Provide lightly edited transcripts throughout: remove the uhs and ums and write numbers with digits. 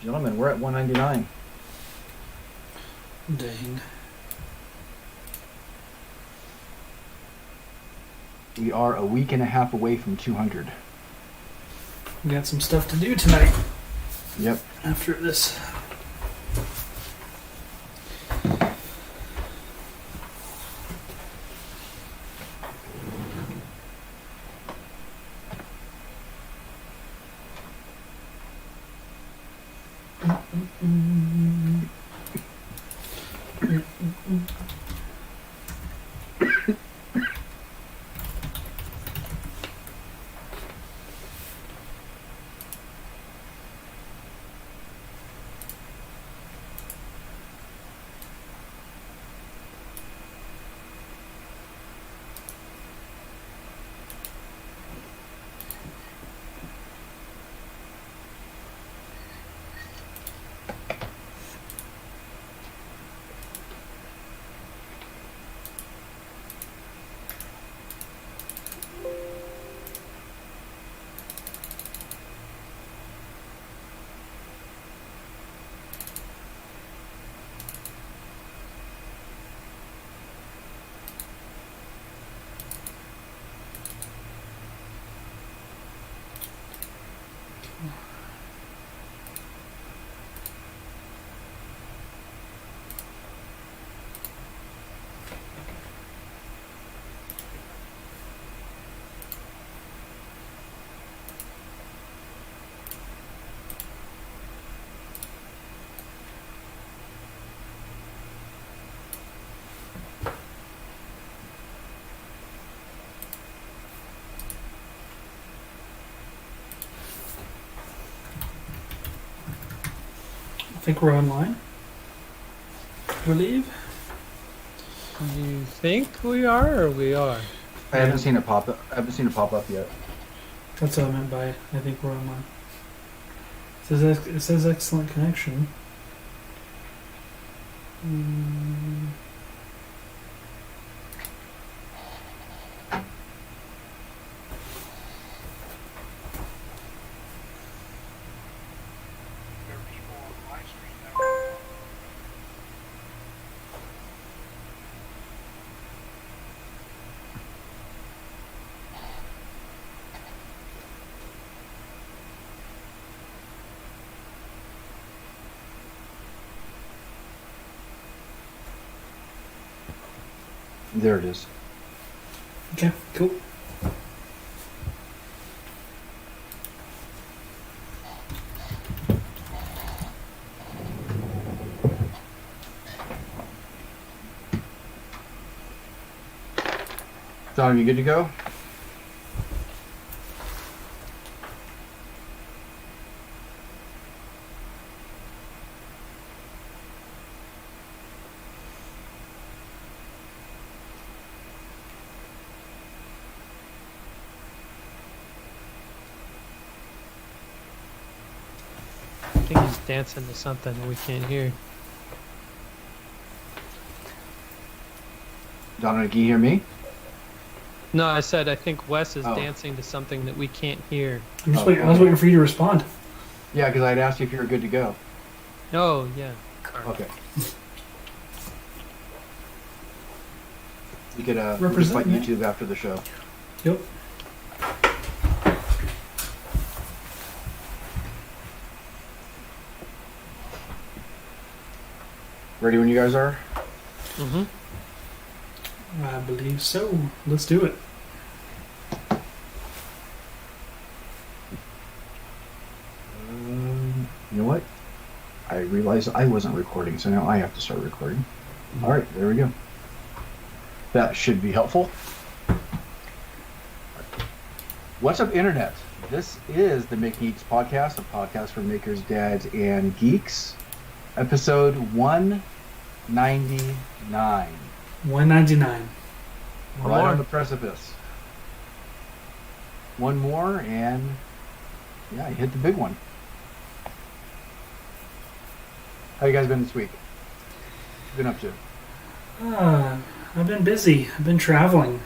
Gentlemen, we're at 199. Dang. We are a week and a half away from 200. We got some stuff to do tonight. Yep. After this. I think we're online. I believe. You think we are, or we are? I haven't seen it pop up. I haven't seen it pop up yet. That's what I meant by I think we're online. It says excellent connection. There it is. Okay, cool. John, you good to go? I think he's dancing to something that we can't hear. Dominic, can you hear me? No, I said I think Wes is Oh. dancing to something that we can't hear. I was waiting for you to respond. Yeah, because I'd asked you if you were good to go. Oh, yeah. Sorry. Okay. We could fight Represent me. YouTube after the show. Yep. Ready when you guys are? Mm-hmm. I believe so. Let's do it. You know what? I realized I wasn't recording, so now I have to start recording. All right, there we go. That should be helpful. What's up, Internet? This is the Making Geeks Podcast, a podcast for makers, dads, and geeks. Episode 199. 199. Right on the precipice. One more, and yeah, you hit the big one. How you guys been this week? What you been up to? I've been busy. I've been traveling.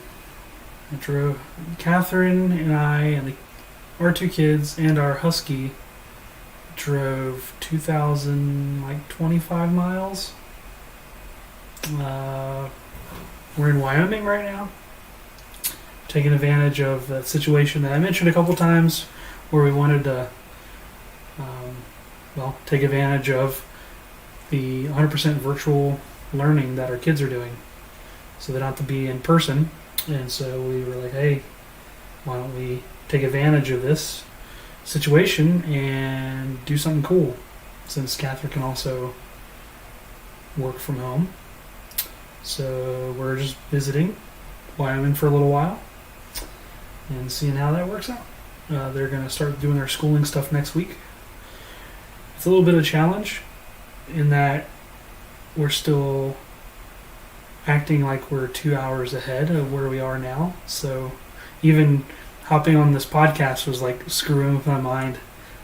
I drove Catherine and I and our two kids and our husky drove 2,025 miles. We're in Wyoming right now, taking advantage of the situation that I mentioned a couple times, where we wanted to, take advantage of the 100% virtual learning that our kids are doing, so they don't have to be in person. And so we were like, hey, why don't we take advantage of this situation and do something cool, since Catherine can also work from home. So we're just visiting Wyoming for a little while and seeing how that works out. They're going to start doing their schooling stuff next week. It's a little bit of a challenge in that we're still acting like we're 2 hours ahead of where we are now. So even hopping on this podcast was like screwing with my mind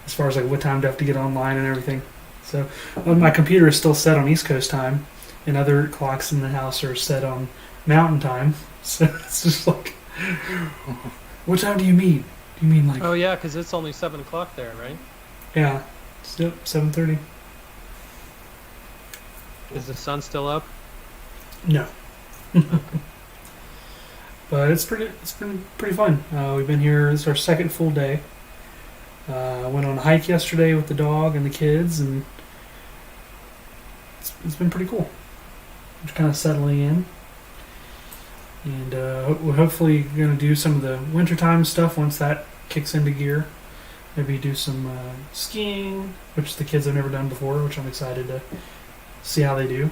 as far as like what time do I have to get online and everything. So my computer is still set on East Coast time, and other clocks in the house are set on Mountain time. So it's just like, what time do you mean? Do you mean like? Oh yeah, because it's only 7 o'clock there, right? Yeah, yep, 7:30. Is the sun still up? No. But it's been pretty fun. We've been here. This is our second full day. Went on a hike yesterday with the dog and the kids, and it's been pretty cool. Just kind of settling in, and we're hopefully going to do some of the wintertime stuff once that kicks into gear. Maybe do some skiing, which the kids have never done before, which I'm excited to see how they do.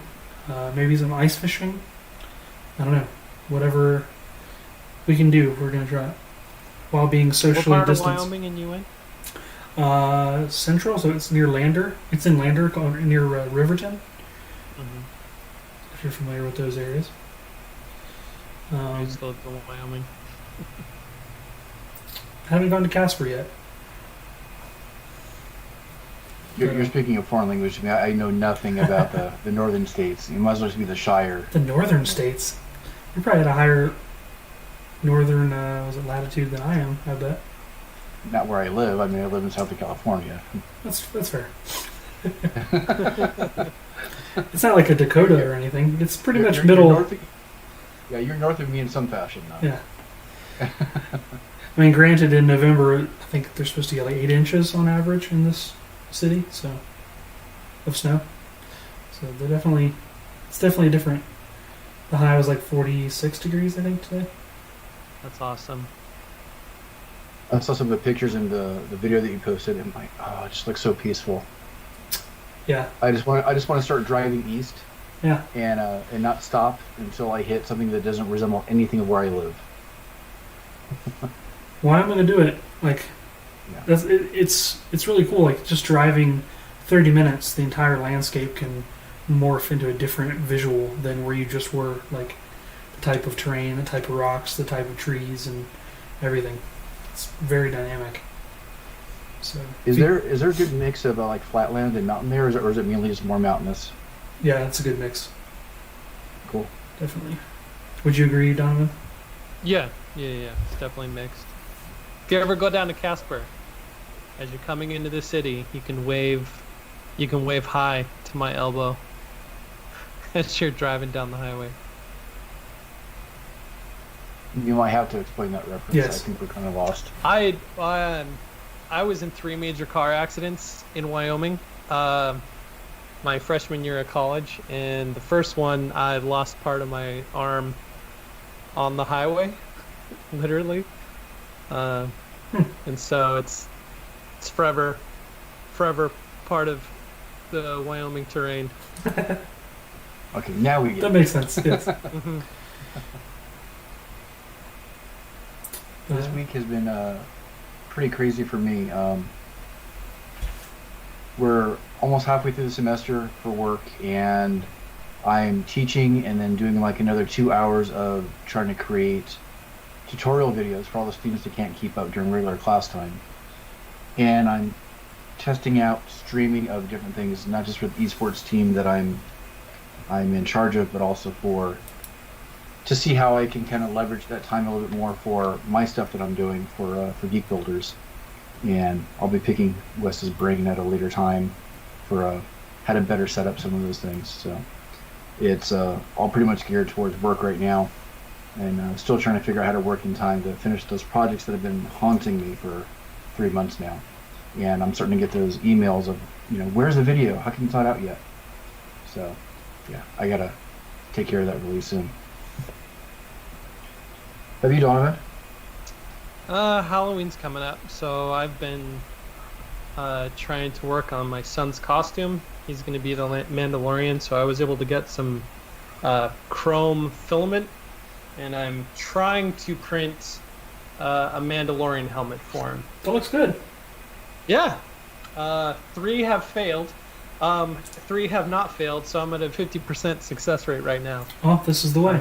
Maybe some ice fishing. I don't know. Whatever we can do, we're going to try it. While being socially what part distanced. of Wyoming and you in? Central, so it's near Lander. It's in Lander, near Riverton, Mm-hmm. if you're familiar with those areas. I used to live in Wyoming. I haven't gone to Casper yet. You're speaking a foreign language to me. I know nothing about the northern states. You might as well just be the Shire. The northern states. You're probably at a higher northern latitude than I am, I bet. Not where I live. I mean, I live in Southern California. That's fair. It's not like a Dakota or anything. It's pretty much You're middle. you're north of me in some fashion, though. Yeah. I mean, granted, in November, I think they're supposed to get like 8 inches on average in this city, so of snow. So it's definitely different. The high was like 46 degrees, I think, today. That's awesome. I saw some of the pictures in the video that you posted, and like, oh, it just looks so peaceful. Yeah. I just want to start driving east. Yeah. And not stop until I hit something that doesn't resemble anything of where I live. Why I'm going to do it? Like, Yeah. it's really cool. Like, just driving 30 minutes, the entire landscape can morph into a different visual than where you just were. Like, the type of terrain, the type of rocks, the type of trees, and everything. It's very dynamic. So Is there a good mix of like flatland and mountain there, or is it mainly just more mountainous? Yeah, it's a good mix. Cool. Definitely. Would you agree, Donovan? Yeah. It's definitely mixed. If you ever go down to Casper, as you're coming into the city, you can wave hi to my elbow as you're driving down the highway. You might have to explain that reference. Yes. I think we're kind of lost. I was in 3 major car accidents in Wyoming my freshman year of college, and the first one I lost part of my arm on the highway, literally. And so it's forever part of the Wyoming terrain. Okay, now we get That it. makes sense, yes. Mhm. This week has been pretty crazy for me. We're almost halfway through the semester for work, and I'm teaching and then doing like another 2 hours of trying to create tutorial videos for all the students that can't keep up during regular class time. And I'm testing out streaming of different things, not just for the esports team that I'm in charge of, but also to see how I can kind of leverage that time a little bit more for my stuff that I'm doing for Geek Builders. and I'll be picking Wes's brain at a later time for how to better set up some of those things. So it's all pretty much geared towards work right now, and still trying to figure out how to work in time to finish those projects that have been haunting me for 3 months now. And I'm starting to get those emails of, where's the video? How come it's not out yet? So, yeah, I gotta take care of that really soon. Have you, Donovan? Halloween's coming up, so I've been trying to work on my son's costume. He's going to be the Mandalorian, so I was able to get some chrome filament, and I'm trying to print a Mandalorian helmet for him. That looks good. Yeah. 3 have failed. 3 have not failed, so I'm at a 50% success rate right now. Oh, this is the way.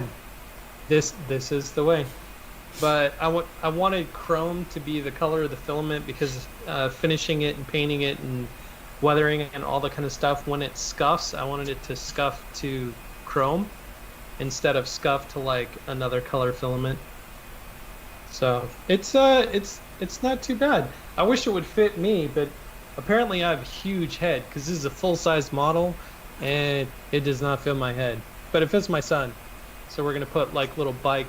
This is the way. But I wanted chrome to be the color of the filament because finishing it and painting it and weathering it and all that kind of stuff, when it scuffs, I wanted it to scuff to chrome instead of scuff to like another color filament. So it's not too bad. I wish it would fit me, but apparently I have a huge head because this is a full-size model and it does not fit my head. But it fits my son, so we're gonna put like little bike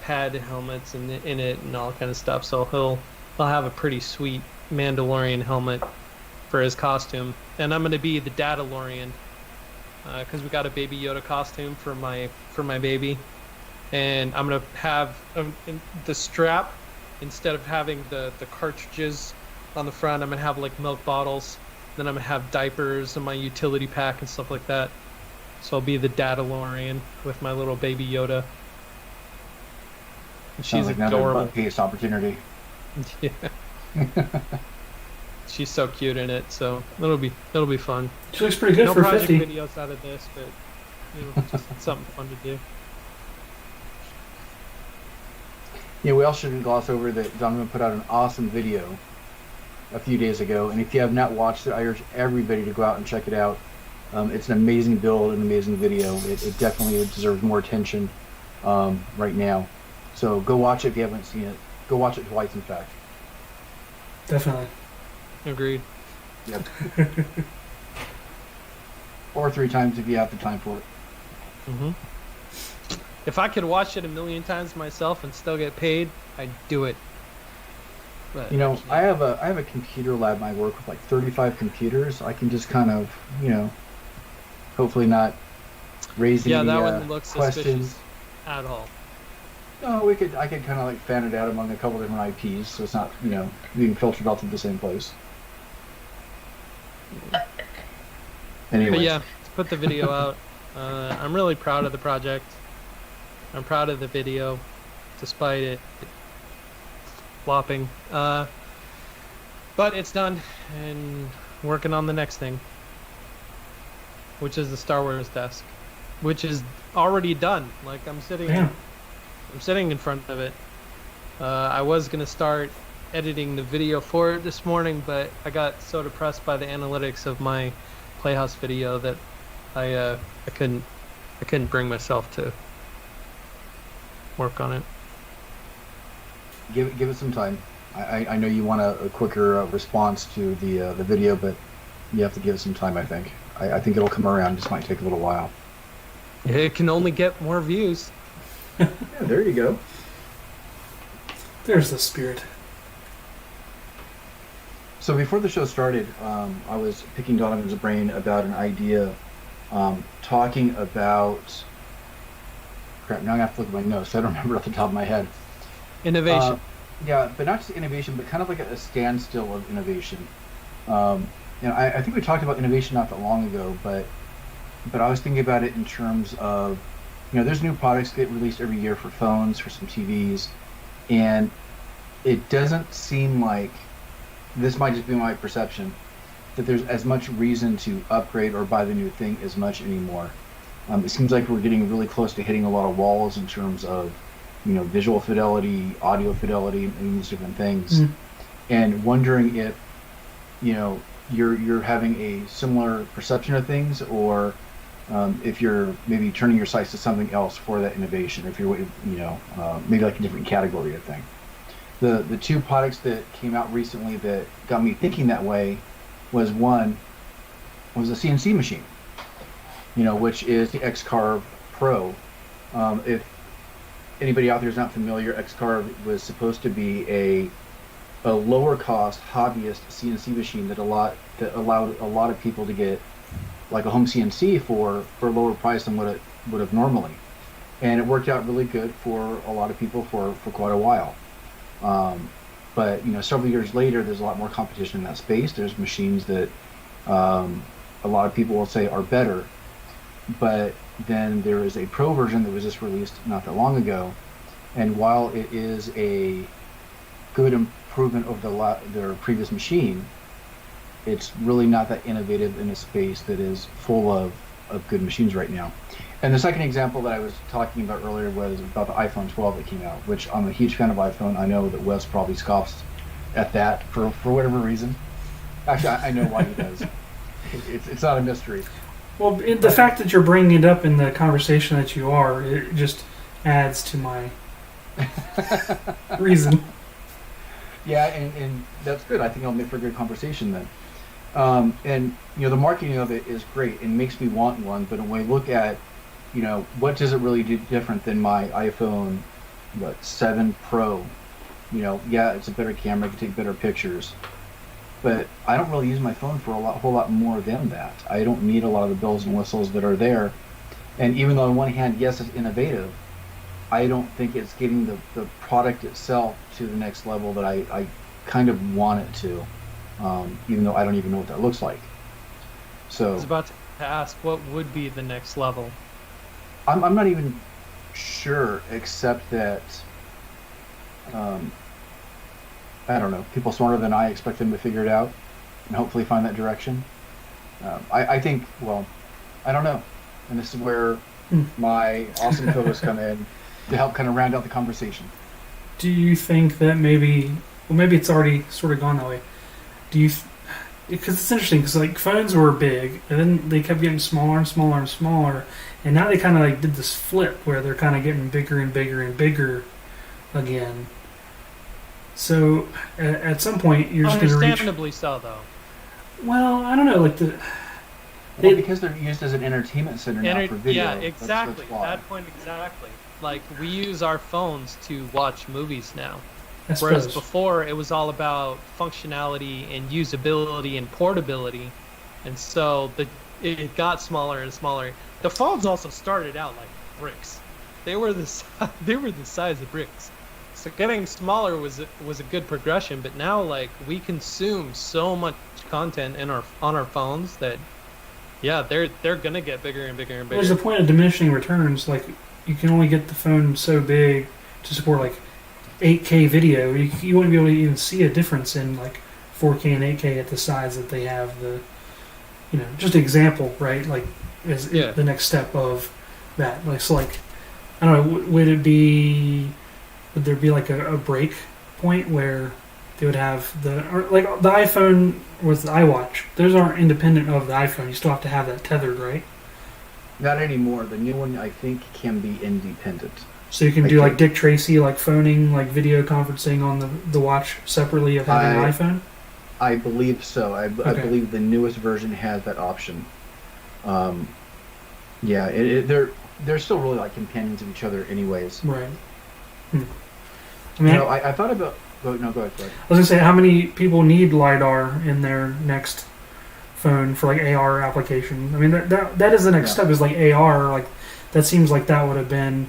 pad helmets in it and all kind of stuff. So he'll have a pretty sweet Mandalorian helmet for his costume, and I'm gonna be the Dadalorian because we got a Baby Yoda costume for my baby, and I'm gonna have the strap, instead of having the cartridges on the front, I'm gonna have like milk bottles. Then I'm gonna have diapers and my utility pack and stuff like that. So I'll be the Dadalorian with my little Baby Yoda. She's like adorable. Another butt-paste opportunity. Yeah. She's so cute in it, so it'll be fun. She looks pretty good no for project 50. videos out of this, but just something fun to do. Yeah, we also shouldn't gloss over that Donovan put out an awesome video a few days ago, and if you have not watched it, I urge everybody to go out and check it out. It's an amazing build, an amazing video. It definitely deserves more attention right now. So go watch it if you haven't seen it. Go watch it twice, in fact. Definitely. Agreed. Yep. Or 3 times if you have the time for it. Mm-hmm. If I could watch it 1,000,000 times myself and still get paid, I'd do it. But I have a computer lab. I work with like 35 computers. I can just kind of, hopefully not raise any that one looks questions suspicious at all. No, I could kind of like fan it out among a couple different IPs, so it's not, being filtered all through the same place. Anyway. But yeah, to put the video out, I'm really proud of the project. I'm proud of the video, despite it flopping. But it's done, and working on the next thing, which is the Star Wars desk, which is already done. Like I'm sitting in front of it. I was gonna start editing the video for it this morning, but I got so depressed by the analytics of my Playhouse video that I couldn't bring myself to work on it. Give it some time. I know you want a quicker response to the video, but you have to give it some time. I think. I think it'll come around. It just might take a little while. It can only get more views. Yeah, there you go. There's the spirit. So before the show started, I was picking Donovan's brain about an idea, talking about. Crap! Now I have to look at my notes. So I don't remember off the top of my head. Innovation. Yeah, but not just innovation, but kind of like a standstill of innovation. I think we talked about innovation not that long ago, but I was thinking about it in terms of, there's new products get released every year for phones, for some TVs, and it doesn't seem like, this might just be my perception, that there's as much reason to upgrade or buy the new thing as much anymore. It seems like we're getting really close to hitting a lot of walls in terms of, visual fidelity, audio fidelity, and these different things, and wondering if, you're having a similar perception of things, or if you're maybe turning your sights to something else for that innovation, if you're, maybe like a different category of thing. The two products that came out recently that got me thinking that way was one was a CNC machine, which is the X-Carve Pro. If anybody out there is not familiar, X-Carve was supposed to be a lower cost hobbyist CNC machine that allowed a lot of people to get like a home CNC for a lower price than what it would have normally. And it worked out really good for a lot of people for quite a while. But several years later, there's a lot more competition in that space. There's machines that a lot of people will say are better, but then there is a pro version that was just released not that long ago, and while it is a good improvement over their previous machine, it's really not that innovative in a space that is full of good machines right now. And the second example that I was talking about earlier was about the iPhone 12 that came out, which I'm a huge fan of iPhone. I know that Wes probably scoffs at that for whatever reason. Actually, I know why he does. It's not a mystery. Well, the fact that you're bringing it up in the conversation that you are, it just adds to my reason. Yeah, and that's good. I think it'll make for a good conversation then. And the marketing of it is great. It makes me want one. But when we look at, what does it really do different than my iPhone, 7 Pro? Yeah, it's a better camera. I can take better pictures. But I don't really use my phone for a whole lot more than that. I don't need a lot of the bells and whistles that are there. And even though on one hand, yes, it's innovative, I don't think it's getting the product itself to the next level that I kind of want it to, even though I don't even know what that looks like. So I was about to ask, what would be the next level? I'm not even sure, except that I don't know. People smarter than I expect them to figure it out and hopefully find that direction. I think, I don't know. And this is where my awesome co-hosts come in to help kind of round out the conversation. Do you think that maybe it's already sort of gone that way? Because it's interesting, because like phones were big, and then they kept getting smaller and smaller and smaller, and now they kind of like did this flip where they're kind of getting bigger and bigger and bigger again. So at some point you're just going to reach. Understandably so, though. Well, I don't know, like because they're used as an entertainment center now for video. Yeah, exactly. That's why. That point exactly. Like we use our phones to watch movies now. I Whereas suppose. before it was all about functionality and usability and portability, and so it got smaller and smaller. The phones also started out like bricks; they were the size of bricks. So getting smaller was a good progression. But now like we consume so much content on our phones that they're gonna get bigger and bigger and bigger. There's a point of diminishing returns. Like you can only get the phone so big to support like 8K video. You wouldn't be able to even see a difference in like 4K and 8K at the size that they have. Just an example, right? Like is the next step of that. Like so, like I don't know. Would there be like a break point where they would have the iPhone with the iWatch? Those aren't independent of the iPhone. You still have to have that tethered, right? Not anymore. The new one I think can be independent. So you can do like Dick Tracy, like phoning, like video conferencing on the watch separately of having an iPhone? I believe so. I believe the newest version has that option. They're still really like companions of each other anyways. Right. I mean, I thought about... Go ahead. I was going to say, how many people need LiDAR in their next phone for like AR application? I mean, that is the next step, is like AR. Like that seems like that would have been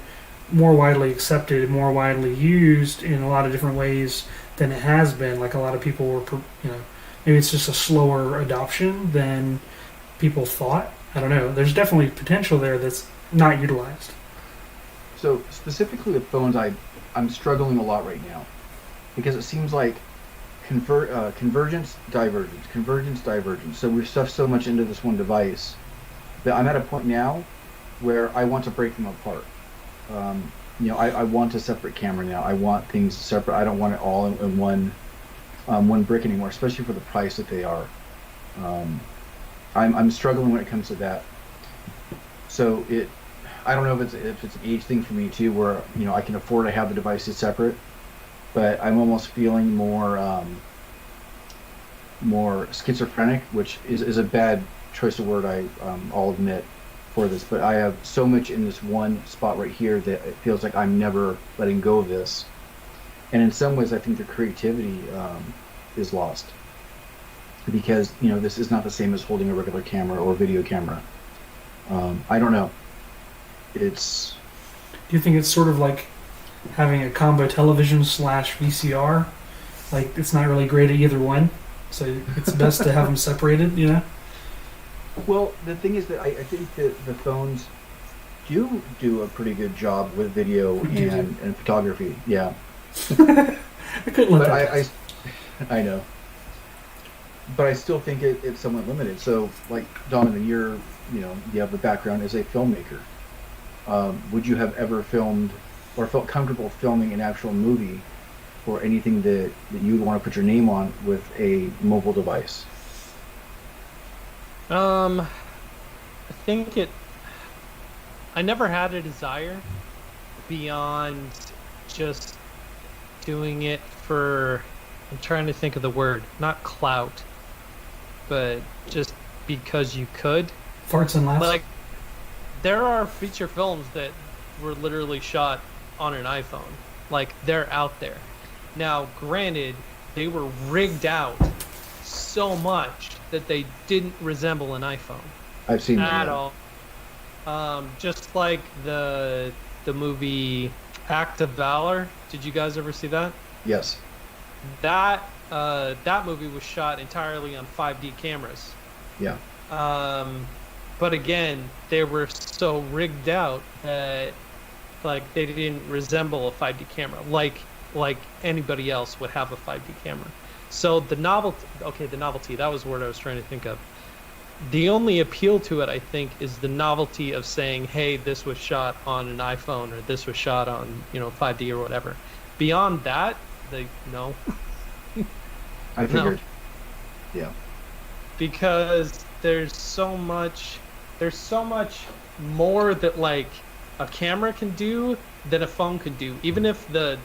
more widely accepted, more widely used in a lot of different ways than it has been. Like a lot of people were, maybe it's just a slower adoption than people thought. I don't know. There's definitely potential there that's not utilized. So specifically with phones, I'm struggling a lot right now because it seems like convergence, divergence. So we've stuffed so much into this one device that I'm at a point now where I want to break them apart. I want a separate camera now. I want things separate. I don't want it all in one brick anymore, especially for the price that they are. I'm struggling when it comes to that. So I don't know if it's an age thing for me too, where I can afford to have the devices separate, but I'm almost feeling more schizophrenic, which is a bad choice of word, I'll admit, for this. But I have so much in this one spot right here that it feels like I'm never letting go of this. And in some ways, I think the creativity is lost, because this is not the same as holding a regular camera or video camera. I don't know. It's. Do you think it's sort of like having a combo television / VCR? Like, it's not really great at either one, so it's best to have them separated, Well, the thing is that I think that the phones do a pretty good job with video and photography. Yeah. I couldn't let But that. I know. But I still think it's somewhat limited. So, like, Donovan, you have the background as a filmmaker. Would you have ever filmed or felt comfortable filming an actual movie or anything that you would want to put your name on with a mobile device? I think I never had a desire beyond just doing it for, I'm trying to think of the word, not clout, but just because you could. Farts and laughs. Like, there are feature films that were literally shot on an iPhone. Like, they're out there. Now, granted, they were rigged out so much that they didn't resemble an iPhone I've seen at that. all. Just like the movie Act of Valor. Did you guys ever see that? Yes. That movie was shot entirely on 5D cameras. Yeah. But again, they were so rigged out that like they didn't resemble a 5D camera like anybody else would have a 5D camera. So the novelty, that was the word I was trying to think of. The only appeal to it, I think, is the novelty of saying, hey, this was shot on an iPhone, or this was shot on 5D or whatever. Beyond that, no. I figured. Yeah. Because there's so much more that like a camera can do than a phone can do. Even if the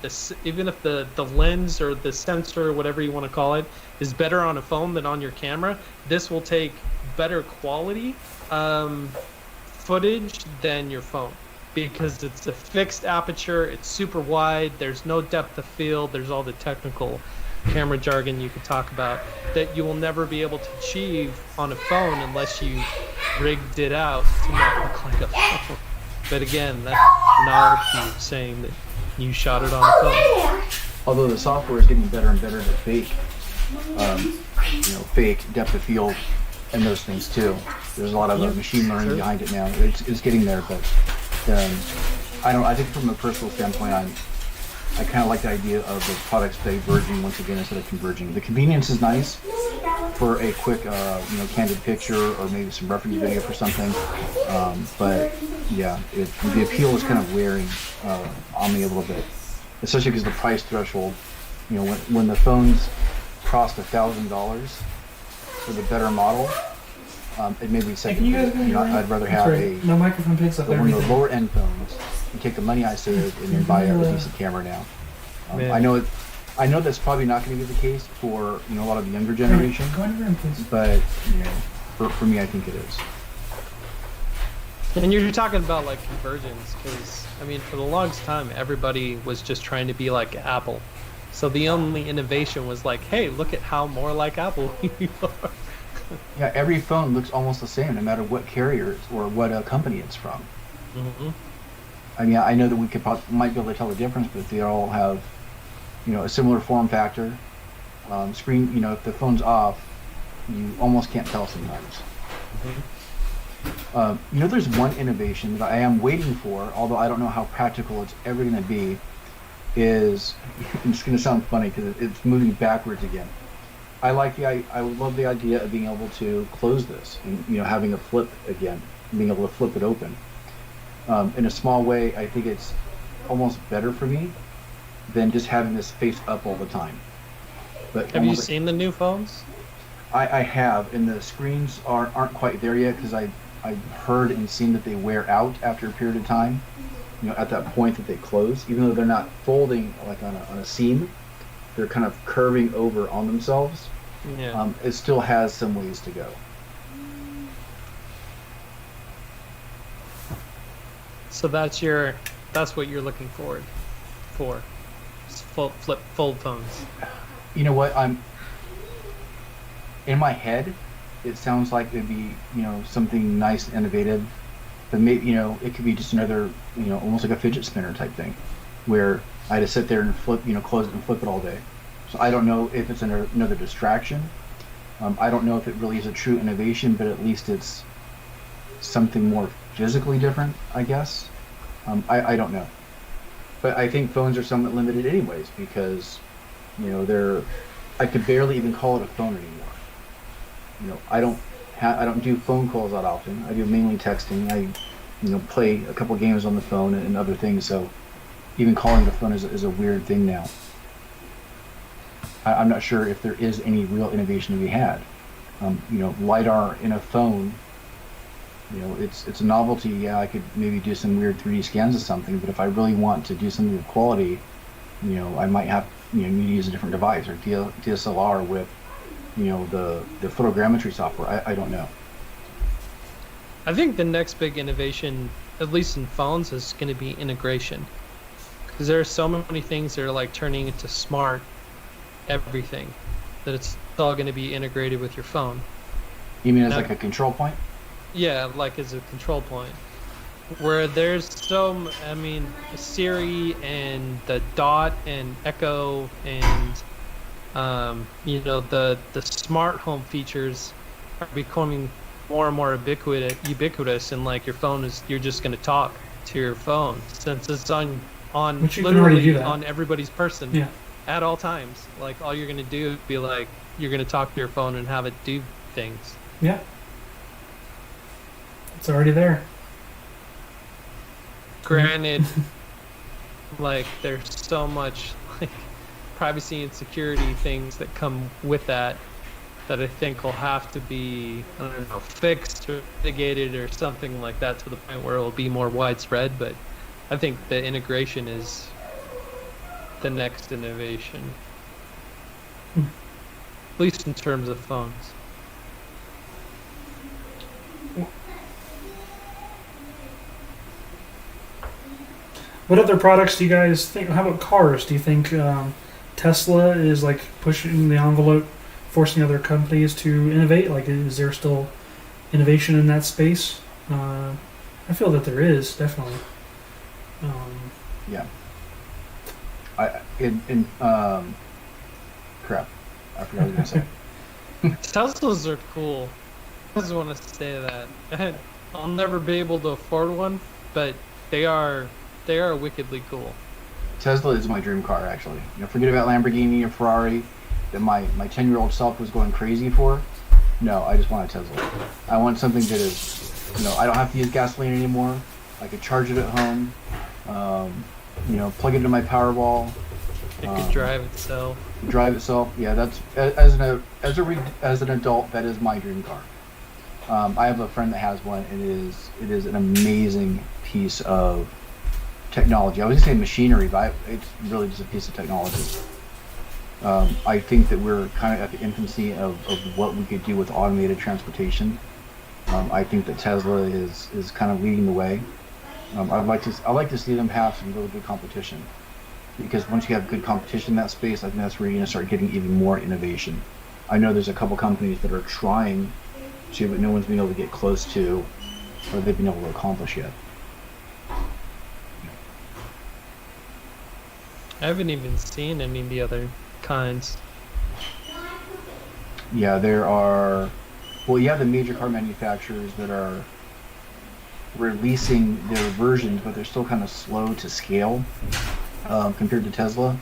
lens or the sensor or whatever you want to call it is better on a phone than on your camera, this will take better quality footage than your phone, because it's a fixed aperture, it's super wide, there's no depth of field, there's all the technical camera jargon you could talk about that you will never be able to achieve on a phone unless you rigged it out to not look like a phone. But again, that's novelty saying that you shot it on a phone. Although the software is getting better and better to fake depth of field and those things too. There's a lot of machine learning behind it now. It's getting there, but I think from a personal standpoint, I kind of like the idea of the products diverging once again instead of converging. The convenience is nice for a quick, candid picture or maybe some reference video for something. But yeah, the appeal is kind of wearing on me a little bit, especially because the price threshold, when the phones cost $1,000 for the better model, it made me say, I'd rather have my microphone picks up one of the everything. lower end phones and take the money I saved and then buy a decent camera now. I know that's probably not going to be the case for a lot of the younger generation, Go in your room, please. but for me, I think it is. And you're talking about like convergence, because for the longest time, everybody was just trying to be like Apple. So the only innovation was like, hey, look at how more like Apple you are. Yeah, every phone looks almost the same, no matter what carrier or what company it's from. Mm-hmm. I know that we might be able to tell the difference, but they all have, a similar form factor. Screen, if the phone's off, you almost can't tell sometimes. Mm-hmm. There's one innovation that I am waiting for, although I don't know how practical it's ever going to be, is, it's going to sound funny because it's moving backwards again. I love the idea of being able to close this and, having a flip again, being able to flip it open. In a small way, I think it's almost better for me than just having this face up all the time. But Have you seen the new phones? I have, and the screens aren't quite there yet because I've heard and seen that they wear out after a period of time. at that point that they close, even though they're not folding like on a seam, they're kind of curving over on themselves. Yeah. It still has some ways to go. So that's what you're looking forward for. Fold phones. You know what? I'm in my head. It sounds like it'd be something nice and innovative, but maybe it could be just another almost like a fidget spinner type thing, where I just sit there and flip close it and flip it all day. So I don't know if it's another distraction. I don't know if it really is a true innovation, but at least it's something more physically different, I guess. I don't know, but I think phones are somewhat limited anyways because I could barely even call it a phone anymore. I don't do phone calls that often. I do mainly texting. I play a couple games on the phone and other things. So even calling the phone is a weird thing now. I'm not sure if there is any real innovation to be had. LiDAR in a phone. It's a novelty. Yeah, I could maybe do some weird 3D scans of something, but if I really want to do something with quality, I might have need to use a different device or DSLR with the photogrammetry software. I don't know. I think the next big innovation, at least in phones, is going to be integration, because there are so many things that are like turning into smart everything that it's all going to be integrated with your phone. You mean as like a control point? Yeah, like as a control point. Where there's Siri and the Dot and Echo and the smart home features are becoming more and more ubiquitous, and like your phone you're just going to talk to your phone since it's on Which you can literally already do that. on everybody's person. Yeah. At all times. Like all you're going to do is be like you're going to talk to your phone and have it do things. Yeah. It's already there. Granted, like there's so much like privacy and security things that come with that I think will have to be, I don't know, fixed or mitigated or something like that to the point where it will be more widespread. But I think the integration is the next innovation, at least in terms of phones. What other products do you guys think? How about cars? Do you think Tesla is like pushing the envelope, forcing other companies to innovate? Like, is there still innovation in that space? I feel that there is, definitely. Yeah. Crap. I forgot what I was going to say. Teslas are cool. I just want to say that. I'll never be able to afford one, but they are wickedly cool. Tesla is my dream car, actually. Forget about Lamborghini or Ferrari that my 10-year-old self was going crazy for. No, I just want a Tesla. I want something that is, I don't have to use gasoline anymore. I could charge it at home. Plug it into my Powerball. It could drive itself. Drive itself. Yeah, that's as an adult, that is my dream car. I have a friend that has one, and it is an amazing piece of technology. I was going to say machinery, but it's really just a piece of technology. I think that we're kind of at the infancy of what we could do with automated transportation. I think that Tesla is kind of leading the way. I'd like to see them have some really good competition, because once you have good competition in that space, I think that's where you're going to start getting even more innovation. I know there's a couple companies that are trying to, but no one's been able to get close to, or they've been able to accomplish yet. I haven't even seen any of the other kinds. Yeah, there are. Well, you have the major car manufacturers that are releasing their versions, but they're still kind of slow to scale compared to Tesla.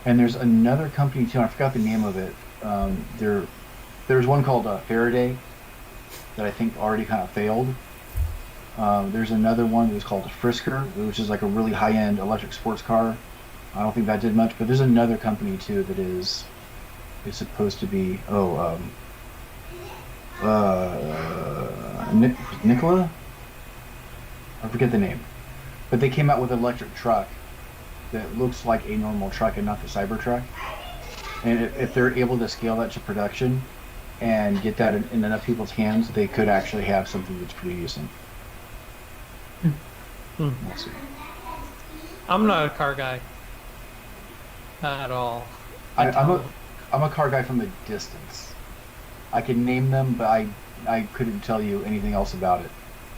And there's another company too. I forgot the name of it. There's one called Faraday that I think already kind of failed. There's another one that was called Frisker, which is like a really high-end electric sports car. I don't think that did much, but there's another company too that is supposed to be Nikola? I forget the name, but they came out with an electric truck that looks like a normal truck and not the Cybertruck. And if they're able to scale that to production and get that in enough people's hands, they could actually have something that's pretty decent. We'll see. I'm not a car guy at all. I'm a car guy from a distance. I can name them, but I couldn't tell you anything else about it.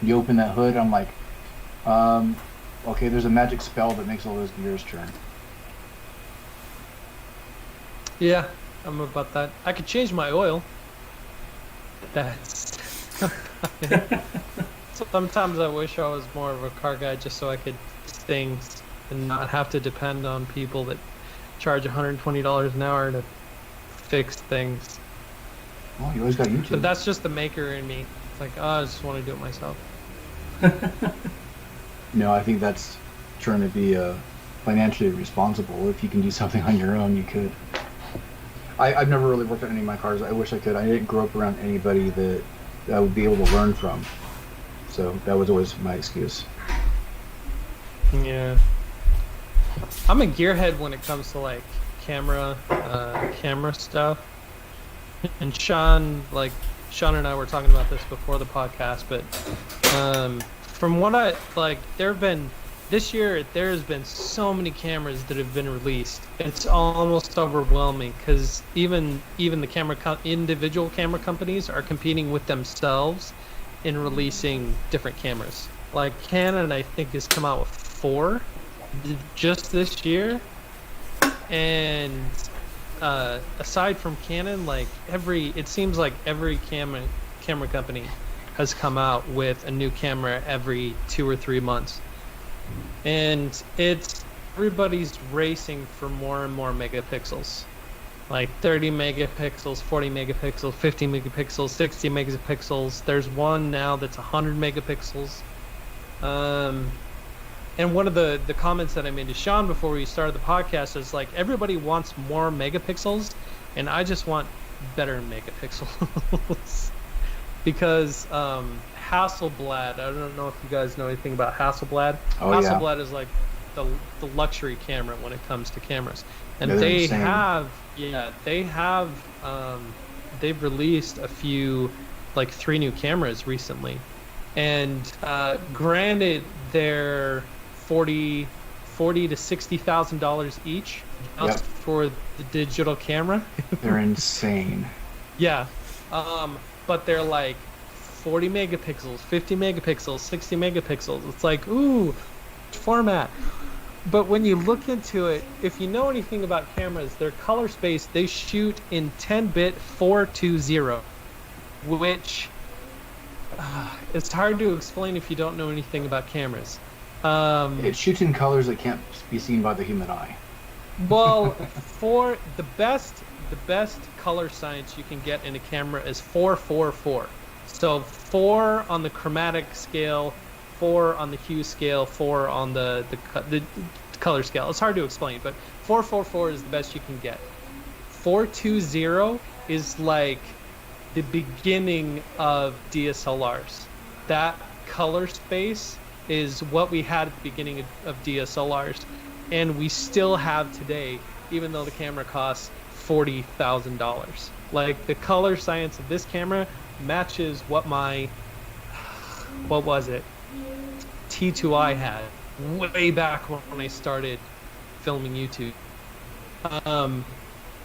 You open that hood, I'm like, okay, there's a magic spell that makes all those gears turn. Yeah, I'm about that. I could change my oil. That's. Sometimes I wish I was more of a car guy just so I could fix things and not have to depend on people that charge $120 an hour to fix things. Well, you always got YouTube. But that's just the maker in me. It's like, oh, I just want to do it myself. No, I think that's trying to be financially responsible. If you can do something on your own, you could. I've never really worked on any of my cars. I wish I could. I didn't grow up around anybody that I would be able to learn from. So that was always my excuse. Yeah. I'm a gearhead when it comes to like camera stuff. And Sean and I were talking about this before the podcast, but from what this year there has been so many cameras that have been released. It's almost overwhelming because even the individual camera companies are competing with themselves in releasing different cameras. Like Canon, I think, has come out with 4 just this year, and aside from Canon, it seems like every camera company has come out with a new camera every 2 or 3 months. And everybody's racing for more and more megapixels. Like 30 megapixels, 40 megapixels, 50 megapixels, 60 megapixels. There's one now that's 100 megapixels. And one of the comments that I made to Sean before we started the podcast is like, everybody wants more megapixels, and I just want better megapixels. Because Hasselblad, I don't know if you guys know anything about Hasselblad. Oh, Hasselblad is like the luxury camera when it comes to cameras. And yeah, they've released a few, like 3 new cameras recently. And granted, they're $40,000 to $60,000 each just for the digital camera. They're insane. Yeah. But they're like 40 megapixels, 50 megapixels, 60 megapixels. It's like, ooh, format. But when you look into it, if you know anything about cameras, their color space, they shoot in 10-bit 420, which it's hard to explain if you don't know anything about cameras. It shoots in colors that can't be seen by the human eye. Well, for the best color science you can get in a camera is 444. So 4 on the chromatic scale, 4 on the hue scale, 4 on the color scale. It's hard to explain, but 444 is the best you can get. 420 is like the beginning of DSLRs. That color space is what we had at the beginning of DSLRs, and we still have today, even though the camera costs $40,000. Like, the color science of this camera matches what was it? T2i had way back when I started filming YouTube.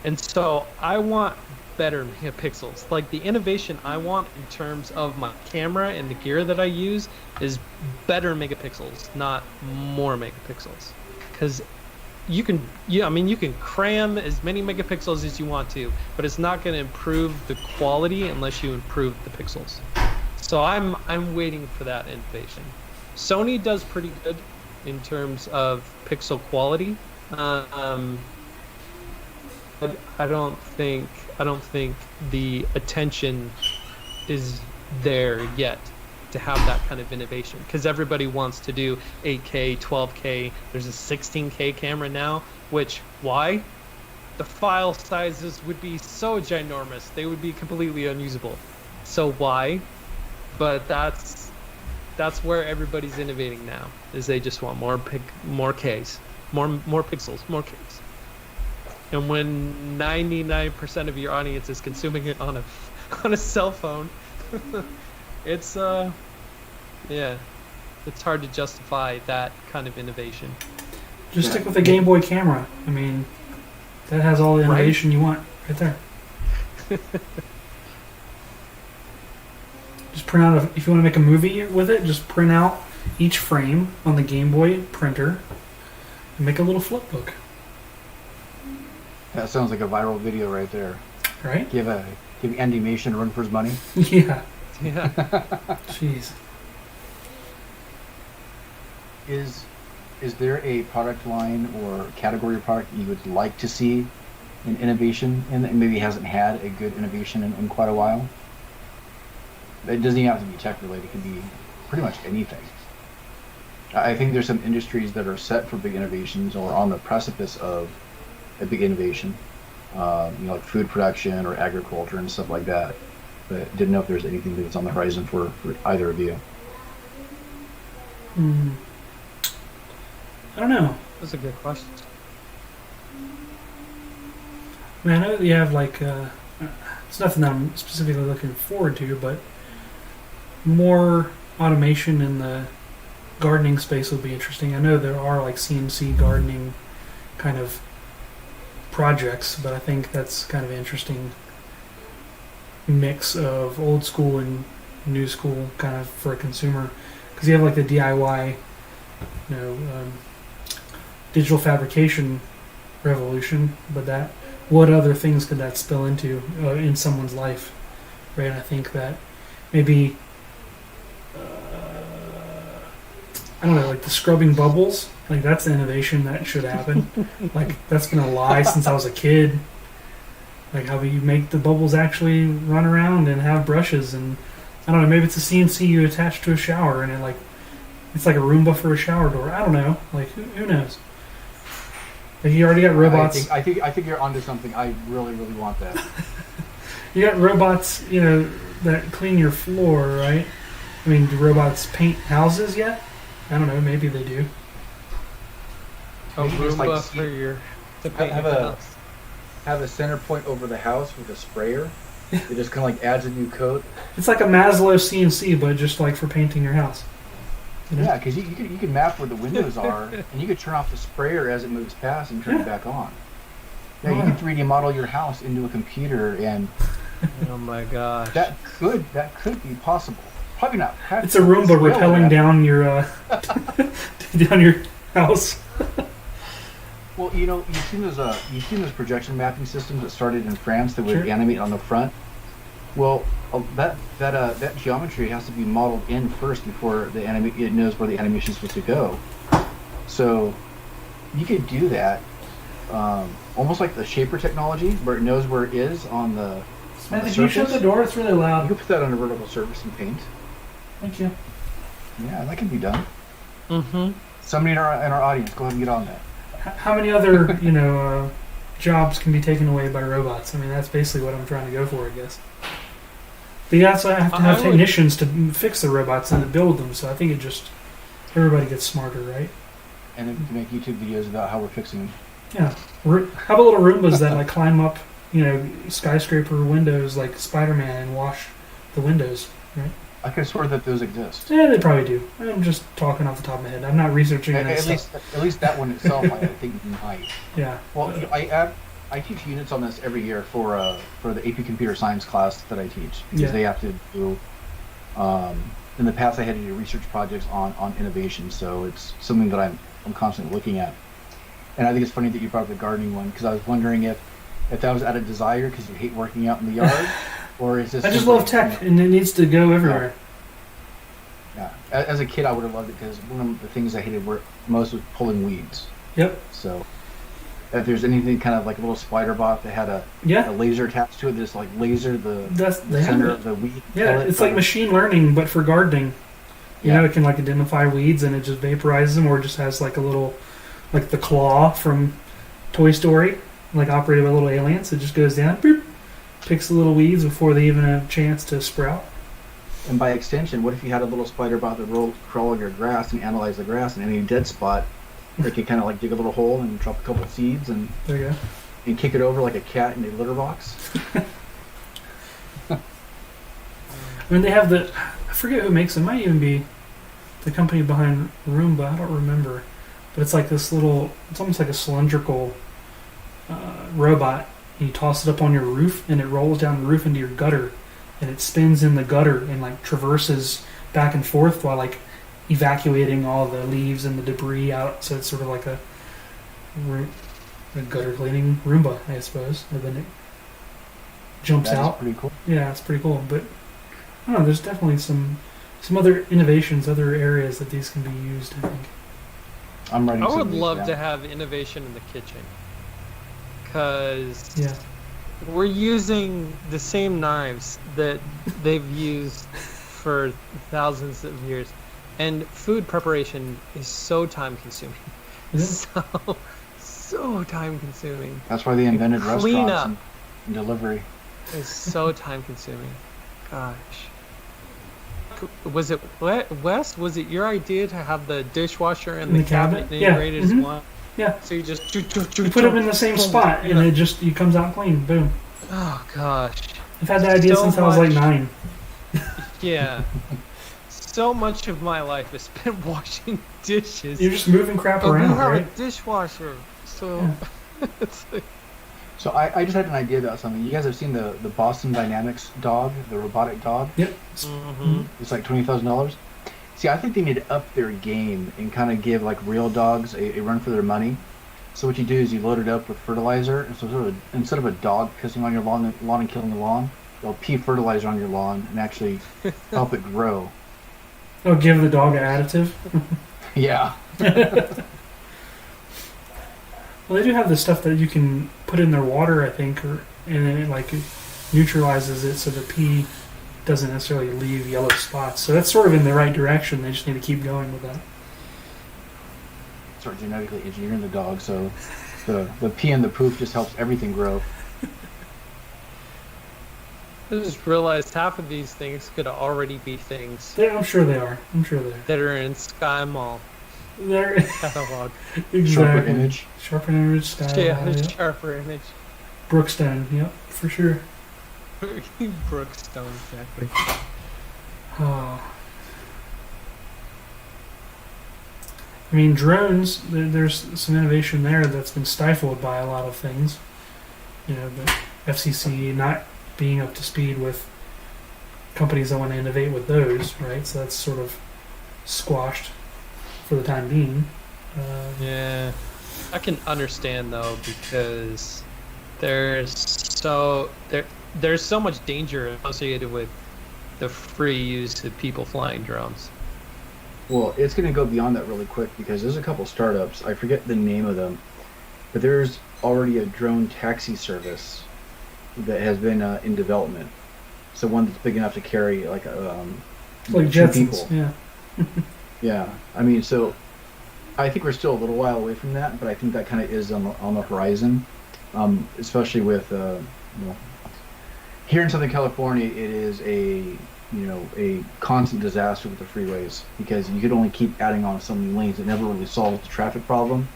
And so I want better megapixels. Like, the innovation I want in terms of my camera and the gear that I use is better megapixels, not more megapixels. Because you can cram as many megapixels as you want to, but it's not going to improve the quality unless you improve the pixels. So I'm waiting for that innovation. Sony does pretty good in terms of pixel quality. But I don't think the attention is there yet to have that kind of innovation, because everybody wants to do 8K, 12K. There's a 16K camera now, why? The file sizes would be so ginormous, they would be completely unusable. So why? But that's that's where everybody's innovating now. Is they just want more Ks, more pixels, more Ks. And when 99% of your audience is consuming it on a cell phone, it's it's hard to justify that kind of innovation. Just stick with the Game Boy camera. I mean, that has all the innovation you want right there. Just print out, if you want to make a movie with it, just print out each frame on the Game Boy printer and make a little flip book. That sounds like a viral video right there. Right? Give animation a run for his money. Yeah. Yeah. Jeez. Is there a product line or category of product you would like to see an innovation in that maybe hasn't had a good innovation in quite a while? It doesn't even have to be tech related. It can be pretty much anything. I think there's some industries that are set for big innovations or on the precipice of a big innovation, like food production or agriculture and stuff like that. But didn't know if there's anything that's on the horizon for either of you. I don't know. That's a good question. I mean, I know that you have it's nothing that I'm specifically looking forward to, but more automation in the gardening space would be interesting. I know there are like CNC gardening kind of projects, but I think that's kind of an interesting mix of old school and new school kind of for a consumer, because you have like the DIY, digital fabrication revolution, but what other things could that spill into in someone's life, right? And I think that maybe I don't know, like the scrubbing bubbles, like that's an innovation that should happen. Like that's been a lie since I was a kid. Like how you make the bubbles actually run around and have brushes, and I don't know, maybe it's a CNC you attach to a shower and it's like a Roomba for a shower door. I don't know. Like who knows? Like you already got robots. I think you're onto something. I really, really want that. You got robots, that clean your floor, right? I mean, do robots paint houses yet? I don't know. Maybe they do. A Roomba for to paint your house. Have a center point over the house with a sprayer. It just kind of like adds a new coat. It's like a Maslow CNC, but just like for painting your house. Yeah, because you can map where the windows are, and you could turn off the sprayer as it moves past and turn it back on. Yeah, you can 3D model your house into a computer, and oh my gosh, that could be possible. Probably not. It's a Roomba rappelling down your down your house. Well, you've seen those projection mapping systems that started in France that would animate on the front. Well, that geometry has to be modeled in first before it knows where the animation is supposed to go. So you could do that, almost like the shaper technology, where it knows where it is on the Samantha, can you shut the door? It's really loud. You can put that on a vertical surface in Paint. Thank you. Yeah, that can be done. Mm-hmm. Somebody in our audience, go ahead and get on that. How many other jobs can be taken away by robots? I mean, that's basically what I'm trying to go for, I guess. But you also have to have technicians to fix the robots and to build them, so I think everybody gets smarter, right? And then we can make YouTube videos about how we're fixing them. Yeah. How about little Roombas that climb up, skyscraper windows like Spider-Man and wash the windows, right? I could swear that those exist. Yeah, they probably do. I'm just talking off the top of my head. I'm not researching it. At least that one itself, I think you might. Yeah. Well, I teach units on this every year for the AP Computer Science class that I teach, because they have to do. In the past, I had to do research projects on innovation, so it's something that I'm constantly looking at. And I think it's funny that you brought up the gardening one, because I was wondering if that was out of desire because you hate working out in the yard, or is this? I just love tech, and it needs to go everywhere. Yeah. As a kid, I would have loved it because one of the things I hated most was pulling weeds. Yep. So if there's anything kind of like a little spider bot that had a laser attached to it, just like laser the center of the weed. Yeah, it's like machine learning, but for gardening. You know, it can identify weeds and it just vaporizes them, or it just has a little, like the claw from Toy Story, operated by little aliens. It just goes down, boop, picks the little weeds before they even have a chance to sprout. And by extension, what if you had a little spider bot that crawl over your grass and analyze the grass, and any dead spot, they could kind of like dig a little hole and drop a couple of seeds and There you go. and kick it over like a cat in a litter box. I mean, they have I forget who makes it. It might even be the company behind Roomba. I don't remember. But it's like this it's almost like a cylindrical robot. And you toss it up on your roof, and it rolls down the roof into your gutter. And it spins in the gutter and like traverses back and forth while like evacuating all the leaves and the debris out. So it's sort of like a gutter cleaning Roomba, I suppose. And then it jumps That out. is pretty cool. Yeah, it's pretty cool. But I don't know, there's definitely some other innovations, other areas that these can be used, I think. I'm writing. I some would of these love down. to have innovation in the kitchen, because Yeah. we're using the same knives that they've used for thousands of years, and food preparation is so time consuming. Yeah. So time consuming. That's why they invented Clean restaurants up. and delivery. It's so time consuming. Gosh. Was it Wes? Was it your idea to have the dishwasher and In the the cabinet cabinet? Yeah. integrated as Mhm. one? Yeah. So you just You put them in the same spot, and it comes out clean. Boom. Oh gosh. I've had that idea So since I was like much. 9. Yeah. So much of my life is spent washing dishes. You're just moving crap But we around, have right? a dishwasher, so Yeah. it's like, So I just had an idea about something. You guys have seen the Boston Dynamics dog, the robotic dog? Yep. It's like $20,000. See, I think they need to up their game and kind of give like real dogs a run for their money. So what you do is you load it up with fertilizer, and so instead of a dog pissing on your lawn and killing the lawn, they'll pee fertilizer on your lawn and actually help it grow. Oh, give the dog an additive? Yeah. Well, they do have the stuff that you can put in their water, I think, and then it like neutralizes it so the pee doesn't necessarily leave yellow spots. So that's sort of in the right direction. They just need to keep going with that. Start genetically engineering the dog, so the pee and the poop just helps everything grow. I just realized half of these things could already be things I'm sure they are. that are in Sky Mall They're catalog. exactly. Sharper image. Sharper image, style. Yeah, Yep. sharper image. Brookstone. Yep, for sure. Brookstone, exactly. Oh. I mean, drones, there's some innovation there that's been stifled by a lot of things. You know, the FCC not being up to speed with companies that want to innovate with those, right? So that's sort of squashed for the time being. Yeah, I can understand though, because there's so much danger associated with the free use of people flying drones. Well, it's going to go beyond that really quick because there's a couple startups. I forget the name of them, but there's already a drone taxi service that has been in development. So one that's big enough to carry like like two Jetsons, people. yeah. Yeah, I mean, so I think we're still a little while away from that, but I think that kind of is on the horizon, especially with here in Southern California, it is a constant disaster with the freeways because you could only keep adding on so many lanes. It never really solves the traffic problem.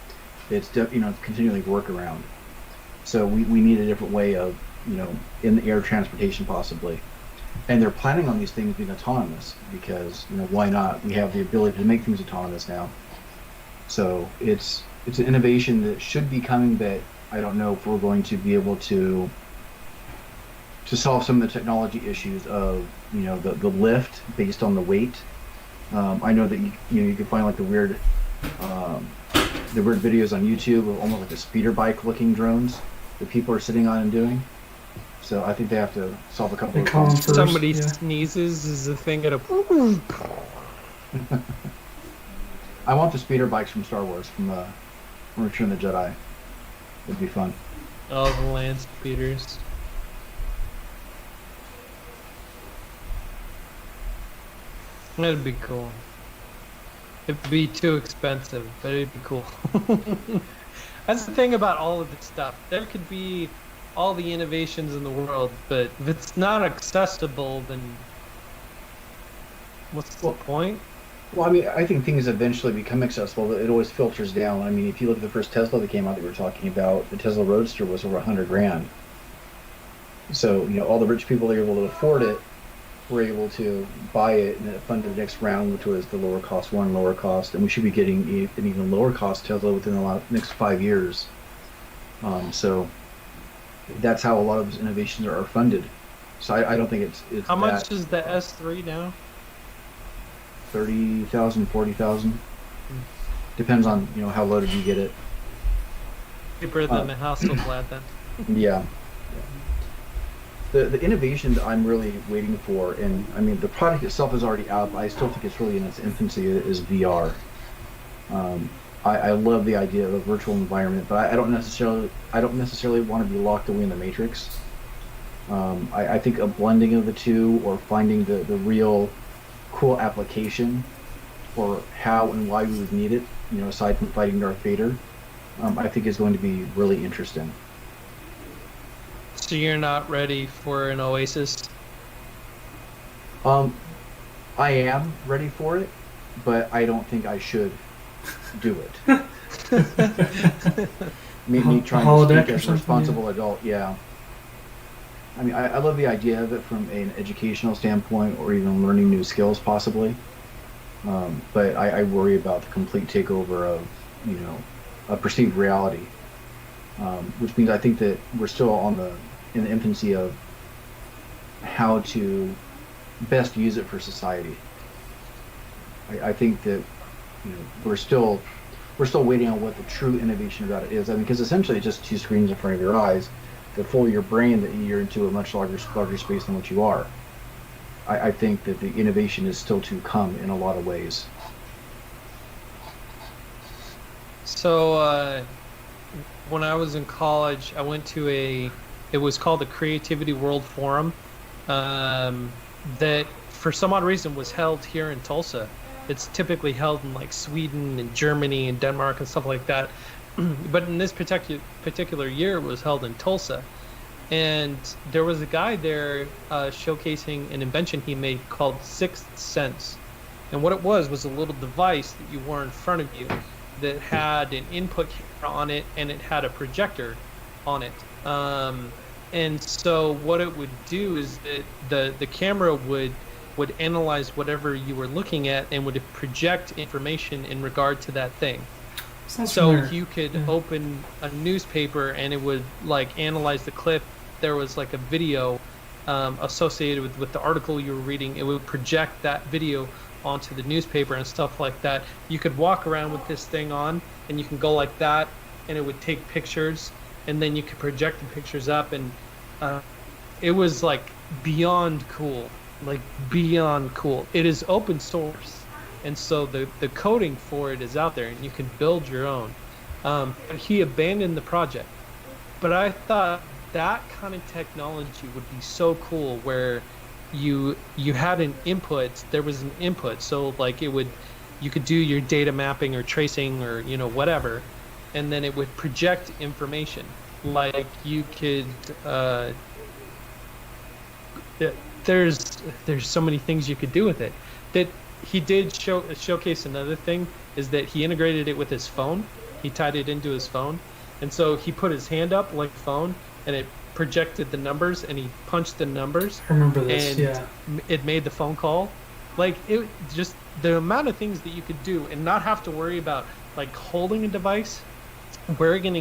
It's continually work around. So we need a different way of in the air transportation possibly. And they're planning on these things being autonomous because why not? We have the ability to make things autonomous now. So it's an innovation that should be coming, but I don't know if we're going to be able to solve some of the technology issues of the lift based on the weight. I know that you can find like the weird videos on YouTube of almost like a speeder bike looking drones that people are sitting on and doing. So I think they have to solve a couple They of call them problems. first, Somebody yeah. sneezes, is the thing gonna? I want the speeder bikes from Star Wars from Return of the Jedi. It'd be fun. All the land speeders. That'd be cool. It'd be too expensive, but it'd be cool. That's the thing about all of this stuff. There could be all the innovations in the world, but if it's not accessible, then What's the Well, point? well, I mean, I think things eventually become accessible, but it always filters down. I mean, if you look at the first Tesla that came out that we were talking about, the Tesla Roadster was over 100 grand. So, all the rich people that were able to afford it were able to buy it, and it funded the next round, which was the lower cost one, lower cost, and we should be getting an even lower cost Tesla within the next 5 years. So that's how a lot of those innovations are funded. So I don't think it's How that much is the S3 now? 30,000, 40,000. Depends on how loaded you get it. Cheaper than the Hasselblad then. Yeah. The innovation that I'm really waiting for, and I mean the product itself is already out, but I still think it's really in its infancy, is VR. I love the idea of a virtual environment, but I don't necessarily want to be locked away in the matrix. I think a blending of the two, or finding the real cool application for how and why we would need it, aside from fighting Darth Vader, I think is going to be really interesting. So you're not ready for an Oasis? I am ready for it, but I don't think I should do it. Me trying to speak as a responsible adult, yeah. I mean, I love the idea of it from an educational standpoint, or even learning new skills, possibly. But I worry about the complete takeover of, a perceived reality, which means I think that we're still in the infancy of how to best use it for society. I think that we're still waiting on what the true innovation about it is. I mean, because essentially it's just two screens in front of your eyes that fool your brain that you're into a much larger space than what you are. I think that the innovation is still to come in a lot of ways. So when I was in college, I went to it was called the Creativity World Forum, that for some odd reason was held here in Tulsa. It's typically held in like Sweden and Germany and Denmark and stuff like that. But in this particular year, it was held in Tulsa. And there was a guy there showcasing an invention he made called Sixth Sense. And what it was a little device that you wore in front of you that had an input camera on it, and it had a projector on it. And so what it would do is that the camera would analyze whatever you were looking at and would project information in regard to that thing. So you could open a newspaper and it would like analyze the clip. There was like a video associated with the article you were reading. It would project that video onto the newspaper and stuff like that. You could walk around with this thing on, and you can go like that, and it would take pictures, and then you could project the pictures up, and it was like beyond cool. It is open source, and so the coding for it is out there, and you can build your own. He abandoned the project, but I thought that kind of technology would be so cool, where you had an input. There was an input, so like you could do your data mapping or tracing or whatever, and then it would project information. Like you could there's so many things you could do with it. That he did showcase. Another thing is that he integrated it with his phone. He tied it into his phone, and so he put his hand up like a phone, and it projected the numbers, and he punched the numbers. I remember this. And yeah, it made the phone call. Like it just the amount of things that you could do and not have to worry about like holding a device, wearing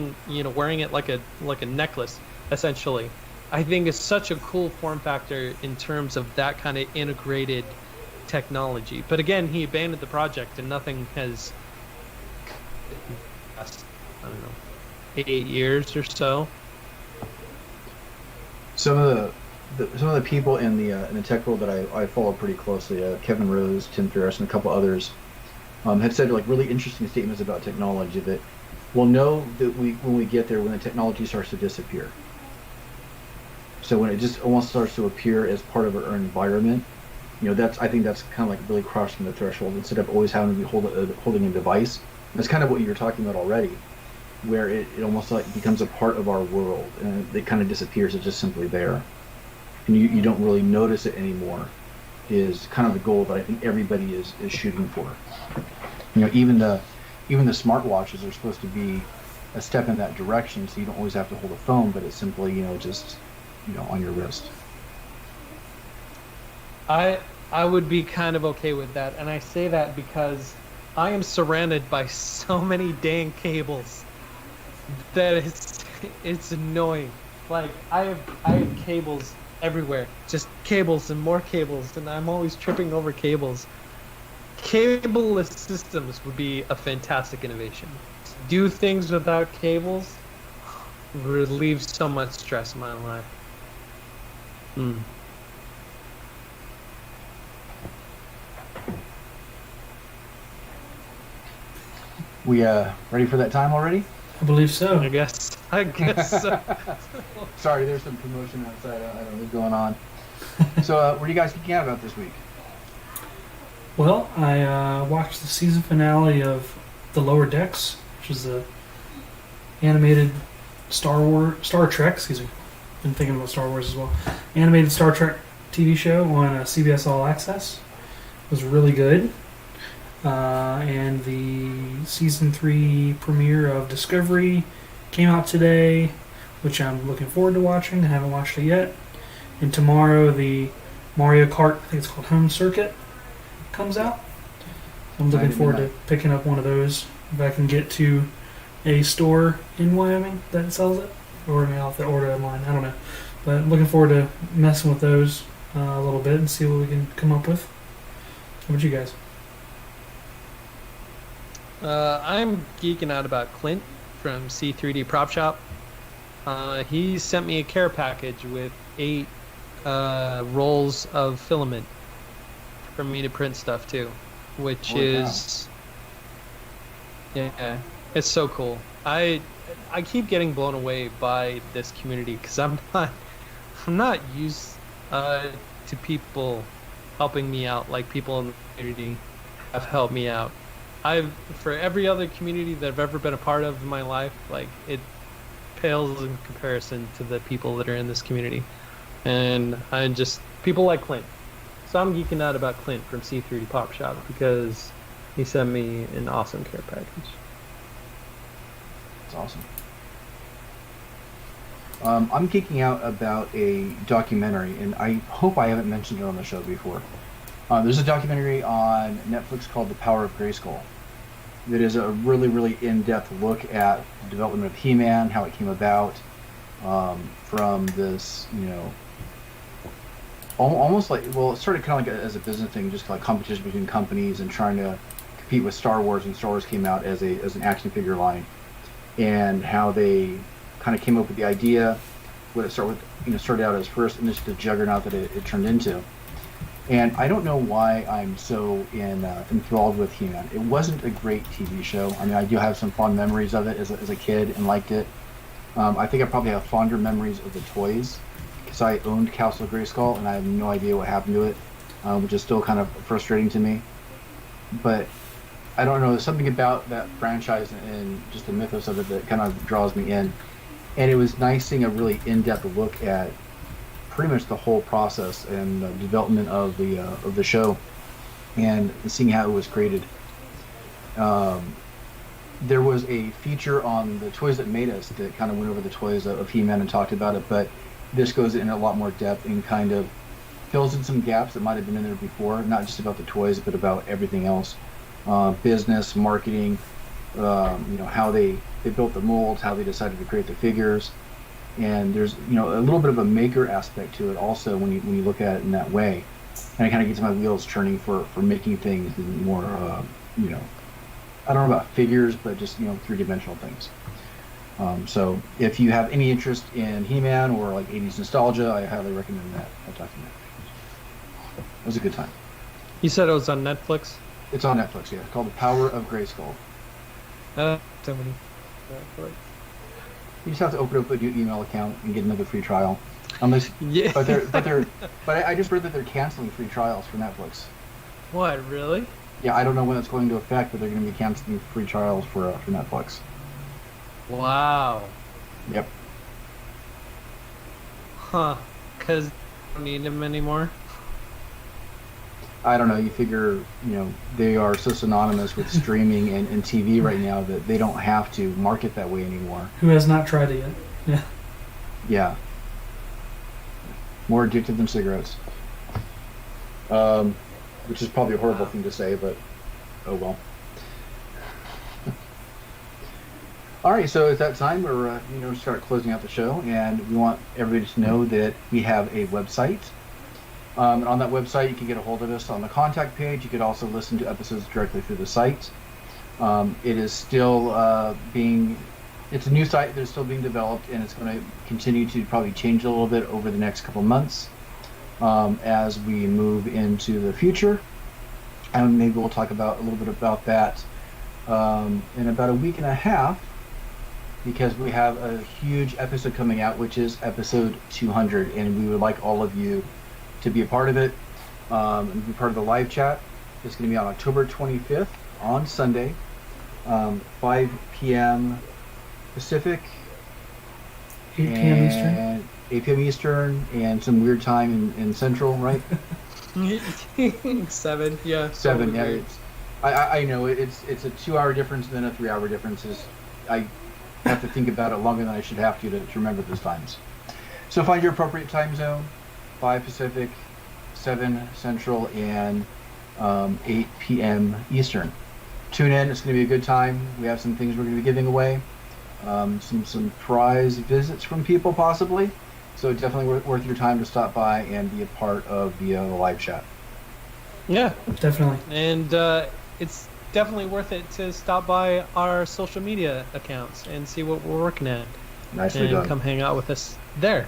it like a necklace, essentially. I think is such a cool form factor in terms of that kind of integrated technology. But again, he abandoned the project, and nothing has. I don't know, 8 years or so. Some of the people in the tech world that I follow pretty closely, Kevin Rose, Tim Ferriss, and a couple others, have said like really interesting statements about technology that we'll know that when we get there, when the technology starts to disappear. So when it just almost starts to appear as part of our environment, I think that's kind of like really crossing the threshold instead of always having to be holding a device. That's kind of what you were talking about already, where it almost like becomes a part of our world, and it kind of disappears. It's just simply there, and you don't really notice it anymore. is kind of the goal that I think everybody is shooting for. Even the smartwatches are supposed to be a step in that direction, so you don't always have to hold a phone, but it's simply just on your wrist. I would be kind of okay with that, and I say that because I am surrounded by so many dang cables that it's annoying. Like I have cables everywhere, just cables and more cables, and I'm always tripping over cables. Cableless systems would be a fantastic innovation. Do things without cables relieves so much stress in my life. We ready for that time already? I believe so. I guess so. Sorry, there's some commotion outside. I don't know what's going on. So, what are you guys geeking out about this week? Well, I watched the season finale of The Lower Decks, which is the animated Star Trek. Excuse me, been thinking about Star Wars as well. Animated Star Trek TV show on CBS All Access. It was really good. And the season 3 premiere of Discovery came out today, which I'm looking forward to watching. I haven't watched it yet. And tomorrow the Mario Kart, I think it's called Home Circuit, comes out. I'm looking forward to picking up one of those if I can get to a store in Wyoming that sells it, or maybe I'll have to order it online. I don't know, but I'm looking forward to messing with those a little bit and see what we can come up with. How about you guys? I'm geeking out about Clint from C3D Prop Shop. He sent me a care package with 8 rolls of filament for me to print stuff too, which is yeah, it's so cool. I keep getting blown away by this community because I'm not used to people helping me out like people in the community have helped me out. For every other community that I've ever been a part of in my life, like it pales in comparison to the people that are in this community. And people like Clint. So I'm geeking out about Clint from C3D Pop Shop because he sent me an awesome care package. That's awesome. I'm geeking out about a documentary, and I hope I haven't mentioned it on the show before. There's a documentary on Netflix called The Power of Grayskull. That is a really, really in-depth look at the development of He-Man, how it came about, from this, almost like, well, it started kind of like as a business thing, just like competition between companies and trying to compete with Star Wars, and Star Wars came out as an action figure line, and how they kind of came up with the idea, what it started out as first, and just the juggernaut that it turned into. And I don't know why I'm so enthralled with He-Man. It wasn't a great TV show. I mean, I do have some fond memories of it as a kid and liked it. I think I probably have fonder memories of the toys because I owned Castle Grayskull and I have no idea what happened to it, which is still kind of frustrating to me. But I don't know, there's something about that franchise and just the mythos of it that kind of draws me in. And it was nice seeing a really in-depth look at pretty much the whole process and the development of the show, and seeing how it was created. There was a feature on the Toys That Made Us that kind of went over the toys of He-Man and talked about it, but this goes in a lot more depth and kind of fills in some gaps that might have been in there before, not just about the toys, but about everything else. Business, marketing, how they built the molds, how they decided to create the figures. And there's a little bit of a maker aspect to it also when you look at it in that way, and it kind of gets my wheels churning for making things more I don't know about figures, but just 3-dimensional things. So if you have any interest in He-Man or like 80s nostalgia, I highly recommend that documentary. It was a good time. You said it was on Netflix? It's on Netflix, yeah. It's called The Power of Grayskull. Somebody. You just have to open up a new email account and get another free trial. Unless, yeah. But I just read that they're canceling free trials for Netflix. What, really? Yeah, I don't know when it's going to affect, but they're going to be canceling free trials for Netflix. Wow. Yep. Huh. Because you don't need them anymore? I don't know. You figure, they are so synonymous with streaming and TV right now that they don't have to market that way anymore. Who has not tried it yet? Yeah. Yeah. More addictive than cigarettes. Which is probably a horrible thing to say, but oh well. All right, so at that time, we're start closing out the show, and we want everybody to know that we have a website. And on that website, you can get a hold of us on the contact page. You could also listen to episodes directly through the site. It is still it's a new site that's still being developed, and it's going to continue to probably change a little bit over the next couple months as we move into the future. And maybe we'll talk about a little bit about that in about a week and a half, because we have a huge episode coming out, which is episode 200, and we would like all of you to be a part of it and be part of the live chat. It's going to be on October 25th on Sunday, 5 p.m. Pacific, 8 p.m. Eastern. 8 p.m. Eastern, and some weird time in Central, right? 7, yeah. 7, yeah. I know it's a 2-hour difference, then a 3-hour difference. I have to think about it longer than I should have to remember those times. So find your appropriate time zone: 5 Pacific, 7 Central, and 8 p.m. Eastern. Tune in; it's going to be a good time. We have some things we're going to be giving away, some prize visits from people possibly. So definitely worth your time to stop by and be a part of the live chat. Yeah, Definitely. and it's definitely worth it to stop by our social media accounts and see what we're working at. Nicely and done. Come hang out with us there.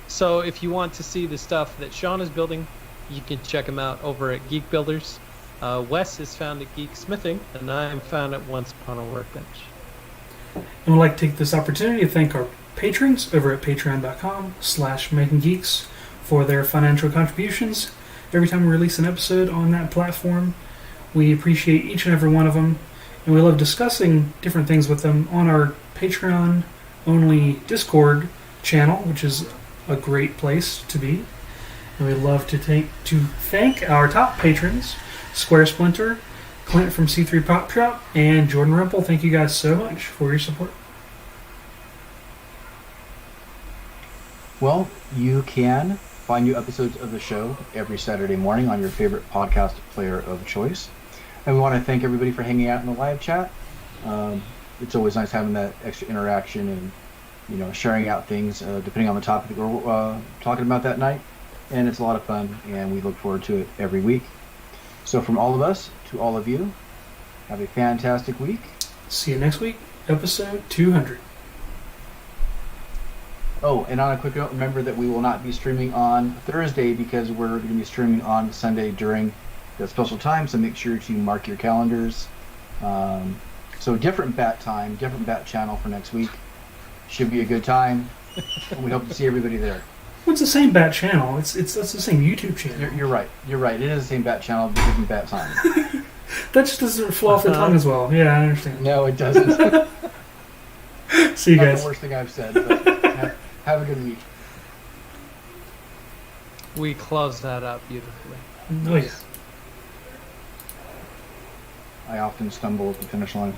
So if you want to see the stuff that Sean is building, you can check him out over at Geek Builders. Wes is found at Geek Smithing, and I'm found at Once Upon a Workbench. And we'd like to take this opportunity to thank our patrons over at patreon.com/MakingGeeks for their financial contributions. Every time we release an episode on that platform, we appreciate each and every one of them, and we love discussing different things with them on our Patreon-only Discord channel, which is a great place to be. And we'd love to thank our top patrons, Square Splinter, Clint from C3 Pop Shop, and Jordan Rimple. Thank you guys so much for your support. Well, you can find new episodes of the show every Saturday morning on your favorite podcast player of choice. And we want to thank everybody for hanging out in the live chat. It's always nice having that extra interaction and sharing out things depending on the topic that we're talking about that night. And it's a lot of fun, and we look forward to it every week. So from all of us to all of you, have a fantastic week. See you next week, episode 200. Oh, and on a quick note, remember that we will not be streaming on Thursday because we're going to be streaming on Sunday during that special time, so make sure to mark your calendars. So different bat time, different bat channel for next week. Should be a good time, and we hope to see everybody there. Well, it's the same bat channel. That's the same YouTube channel. You're right. You're right. It is the same bat channel, but different bat time. That just doesn't flow off the tongue as well. Yeah, I understand. No, it doesn't. See you Not guys. the worst thing I've said, but have a good week. We close that up beautifully. Oh, yeah. I often stumble at the finish line.